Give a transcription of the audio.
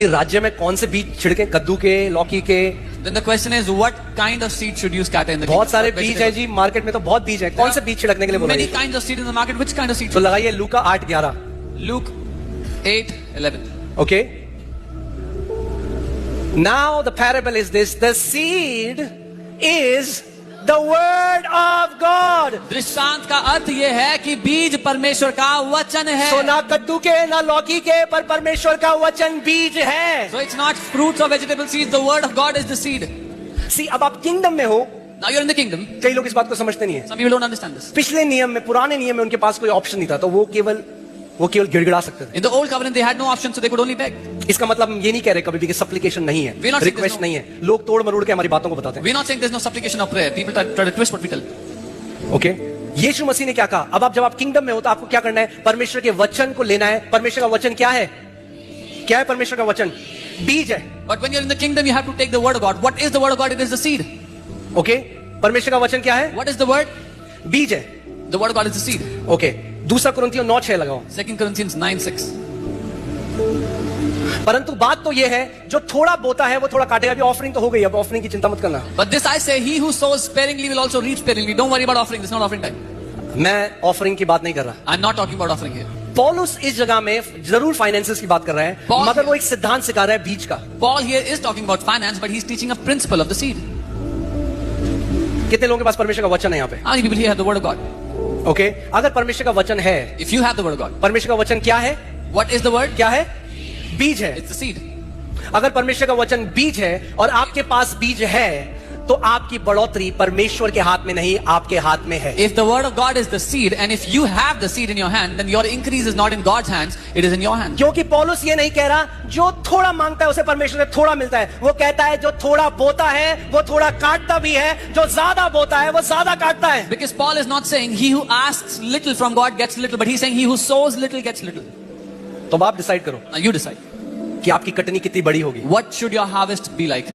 राज्य में कौन से बीज छिड़के, कद्दू के, लौकी के? Then the question is, what kind of seed should you scatter in the बहुत kingdom? सारे What बीज है vegetable? जी, मार्केट में तो बहुत बीज है। कौन से बीज छिड़कने के लिए बोला? Many kinds of seed in the market. Which kind of seed? तो लगाइए लूका 8:11। Luke 8:11. Okay. Now the parable is this: the seed is the word of God. दृष्टांत का अर्थ ये है कि बीज परमेश्वर का वचन है। तो ना कद्दू के ना लौकी के, पर परमेश्वर का वचन बीज है। So it's not fruits or vegetable seeds. The word of God is the seed. सी, अब आप किंगडम में हो। Now you're in the kingdom. कई लोग इस बात को समझते नहीं है। Some people don't understand this. पिछले नियम में, पुराने नियम में उनके पास कोई ऑप्शन नहीं था, तो वो केवल गिड़गिड़ा सकते थे। In the old covenant, they had no option, so they could only beg. इसका मतलब हम ये नहीं कह रहे कभी भी कि सप्लिकेशन नहीं है, We're not saying request there's नहीं है। लोग तोड़ मरोड़ के हमारी बातों को बताते हैं। We're not saying there's no supplication or prayer. People try to twist what we tell. Okay, यीशु मसीह ने क्या कहा? अब आप जब आप किंगडम में हो तो आपको क्या करना है? परमेश्वर के वचन को लेना है। परमेश्वर का वचन क्या है? क्या है परमेश्वर का वचन? बीज है। But when you're in the kingdom, you have to take the word of God. What is the word of God? It is the seed. Okay, परमेश्वर का वचन क्या है? What is the word? बीज है। The word of God is the seed. Okay, दूसरा कुरिन्थियों 9:6 लगाओ। 2 Corinthians 9:6. परंतु बात तो ये है, जो थोड़ा बोता है वो थोड़ा काटेगा। अभी ऑफरिंग तो हो गई, अब ऑफरिंग की चिंता मत करना। But this I say, he who sows sparingly will also reap sparingly. Don't worry about offering. This is not offering time. मैं ऑफरिंग की बात नहीं कर रहा। I'm not talking about offering here. पौलुस इस जगह में जरूर फाइनेंसेस की बात कर रहा है, Paul- मगर वो एक सिद्धांत सिखा रहा है बीज का। Paul here is talking about finance, but he's teaching a principle of the seed. कितने लोगों के पास परमेश्वर का वचन है यहाँ पे? How many people here have the word of God? Okay, अगर परमेश्वर का वचन है, If you have the word of God, परमेश्वर का वचन क्या है? what is the word? क्या है? बीज है। It's the seed. अगर परमेश्वर का वचन बीज है और आपके पास बीज है, तो आपकी बढ़ोतरी परमेश्वर के हाथ में नहीं, आपके हाथ में है। If the word of God is the seed, and if you have the seed in your hand, then your increase is not in God's hands, it is in your hands. क्योंकि पौलुस ये नहीं कह रहा जो थोड़ा मांगता है उसे परमेश्वर से थोड़ा मिलता है। वो कहता है जो थोड़ा बोता है वो थोड़ा काटता भी है, जो ज्यादा बोता है वो ज्यादा काटता है। Because Paul is not saying he who asks little from God gets little, but he's saying he who sows little gets little. तो आप डिसाइड करो Now you decide. कि आपकी कटनी कितनी बड़ी होगी। What should your harvest be like?